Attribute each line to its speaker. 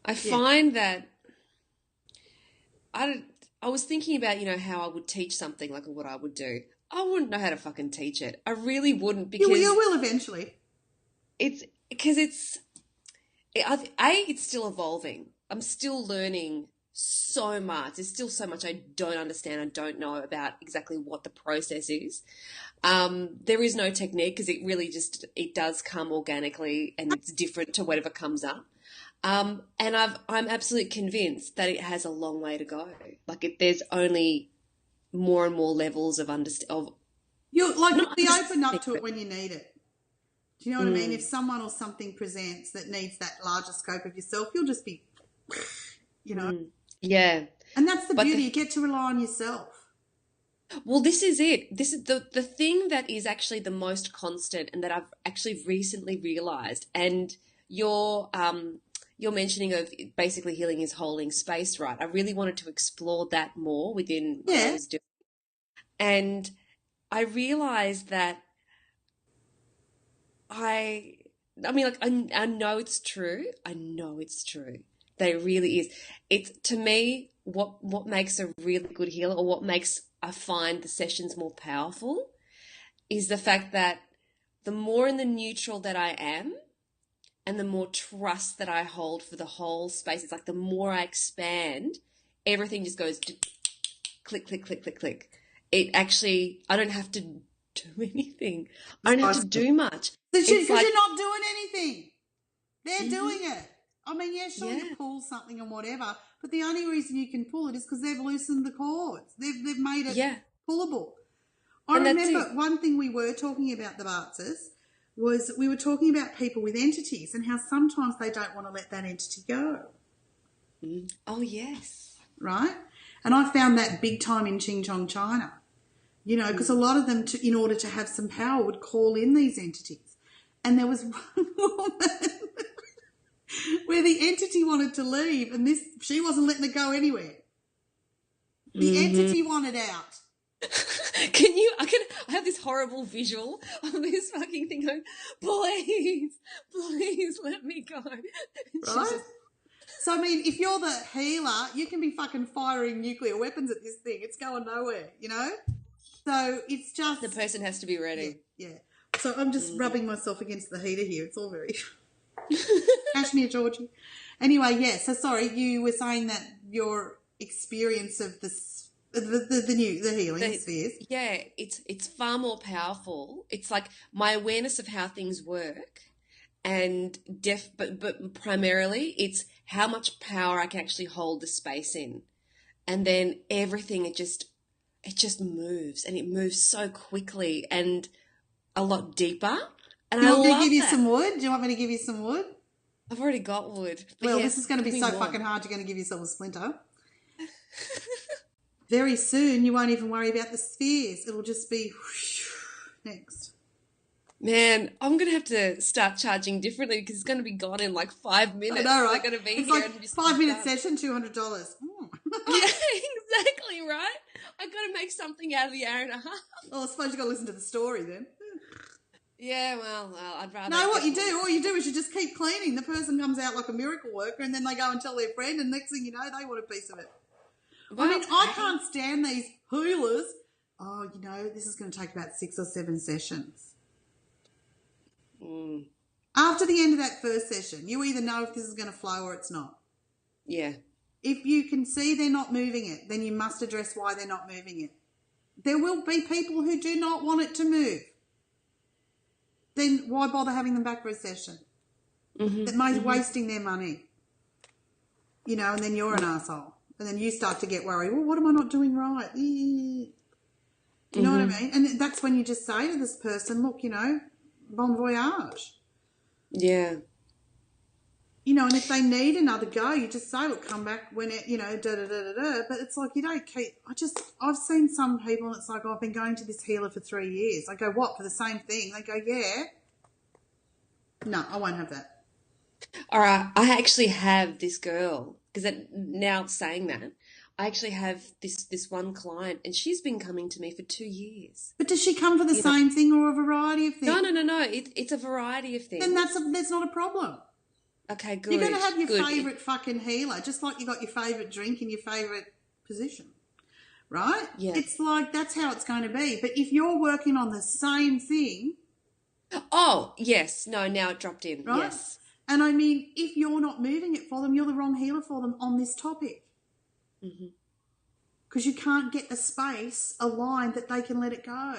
Speaker 1: I
Speaker 2: Yeah.
Speaker 1: find that I don't, I was thinking about, how I would teach something, like what I would do. I wouldn't know how to fucking teach it. I really wouldn't
Speaker 2: You will eventually.
Speaker 1: it's because it's still evolving. I'm still learning so much. There's still so much I don't understand. I don't know about exactly what the process is. There is no technique because it does come organically and it's different to whatever comes up. And I'm absolutely convinced that it has a long way to go. There's only more and more levels of
Speaker 2: You'll
Speaker 1: not
Speaker 2: be open up
Speaker 1: understanding,
Speaker 2: to it
Speaker 1: but
Speaker 2: when you need it. Do you know what I mean? If someone or something presents that needs that larger scope of yourself, you'll just be, you know.
Speaker 1: yeah.
Speaker 2: And that's the
Speaker 1: But
Speaker 2: beauty. You get to rely on yourself.
Speaker 1: well, this is it. This is the thing that is actually the most constant, and that I've actually recently realized. And your mentioning of basically healing is holding space, right? I really wanted to explore that more within what I
Speaker 2: Yeah.
Speaker 1: was doing, and I realized that I, I mean, I know it's true. I know it's true. That it really is. It's to me what makes a really good healer, or what makes I find the sessions more powerful, is the fact that the more in the neutral that I am, and the more trust that I hold for the whole space, it's like the more I expand, everything just goes click, click, click, click, click. It actually, I don't have to do anything. I don't have to
Speaker 2: Precisely.
Speaker 1: do much.
Speaker 2: Because
Speaker 1: It's like,
Speaker 2: you're not doing anything. They're
Speaker 1: hmm
Speaker 2: doing it. I mean, yeah, sure, you
Speaker 1: yeah,
Speaker 2: pull something and whatever, but the only reason you can pull it is because they've loosened the cords. They've made it
Speaker 1: yeah,
Speaker 2: pullable. I
Speaker 1: and that's
Speaker 2: remember
Speaker 1: it.
Speaker 2: one thing we were talking about the Bartzes was we were talking about people with entities and how sometimes they don't want to let that entity go,
Speaker 1: Oh, yes.
Speaker 2: right? And I found that big time in Ching Chong, China, because a lot of them, in order to have some power, would call in these entities. And there was one woman where the entity wanted to leave and she wasn't letting it go anywhere. The entity wanted out.
Speaker 1: I have this horrible visual of this fucking thing going, please, please let me go. And she's
Speaker 2: Right?
Speaker 1: just,
Speaker 2: So, I mean, if you're the healer, you can be fucking firing nuclear weapons at this thing. It's going nowhere, So, it's just,
Speaker 1: the person has to be
Speaker 2: yeah,
Speaker 1: ready.
Speaker 2: yeah. So, I'm just rubbing myself against the heater here. It's all very Kashmir, Georgie. Anyway, yeah. So, sorry, you were saying that your experience of the healing spheres.
Speaker 1: Yeah, it's far more powerful. It's like my awareness of how things work, and but primarily it's how much power I can actually hold the space in, and then everything it just moves, and it moves so quickly and a lot deeper, and
Speaker 2: Do
Speaker 1: I
Speaker 2: you want me to give
Speaker 1: love
Speaker 2: you
Speaker 1: that.
Speaker 2: some wood? Do you want me to give you some wood?
Speaker 1: I've already got wood, but
Speaker 2: Well, this is
Speaker 1: yes,
Speaker 2: going to
Speaker 1: give
Speaker 2: be
Speaker 1: me
Speaker 2: so
Speaker 1: more.
Speaker 2: fucking hard. You're going to give yourself a splinter. Very soon, you won't even worry about the spheres. It'll just be next.
Speaker 1: Man, I'm gonna have to start charging differently because it's gonna be gone in like 5 minutes.
Speaker 2: I know,
Speaker 1: They're
Speaker 2: right?
Speaker 1: gonna be
Speaker 2: It's
Speaker 1: here
Speaker 2: like
Speaker 1: and just
Speaker 2: 5 minute
Speaker 1: done.
Speaker 2: session, $200.
Speaker 1: Yeah, exactly, right? I gotta make something out of the hour and a half.
Speaker 2: Well, I suppose you've got to listen to the story then.
Speaker 1: Yeah, well, I'd rather
Speaker 2: No,
Speaker 1: get more.
Speaker 2: all you do is you just keep cleaning. The person comes out like a miracle worker and then they go and tell their friend and next thing you know, they want a piece of it. I
Speaker 1: Well,
Speaker 2: mean, I
Speaker 1: hey,
Speaker 2: can't stand these healers. Oh, this is going to take about 6 or 7 sessions. After the end of that first session, you either know if this is going to flow or it's not.
Speaker 1: yeah,
Speaker 2: If you can see they're not moving it, then you must address why they're not moving it. There will be people who do not want it to move. Then why bother having them back for a session? That might be wasting their money. And then you're an asshole. And then you start to get worried. Well, what am I not doing right? Do you know what I mean? And that's when you just say to this person, look, bon voyage.
Speaker 1: yeah,
Speaker 2: And if they need another go, you just say, look, come back when it, da da da da da. But it's like you don't keep. I've seen some people, and it's like, oh, I've been going to this healer for 3 years. I go, what, for the same thing? They go, yeah. No, I won't have that.
Speaker 1: all right. I actually have this girl because now saying that, I actually have this one client, and she's been coming to me for 2 years.
Speaker 2: But does she come for the same thing or a variety of things?
Speaker 1: No. It's a variety of
Speaker 2: Then
Speaker 1: things.
Speaker 2: that's not a problem.
Speaker 1: Okay, good.
Speaker 2: You're going to have your
Speaker 1: Good.
Speaker 2: favourite fucking healer, just like you got your favourite drink and your favourite position, right?
Speaker 1: Yeah.
Speaker 2: It's like that's how it's going to be. But if you're working on the same thing,
Speaker 1: Oh, yes. No, now it dropped in.
Speaker 2: right?
Speaker 1: Yes.
Speaker 2: And I mean, if you're not moving it for them, you're the wrong healer for them on this topic. Because you can't get the space aligned that they can let it go.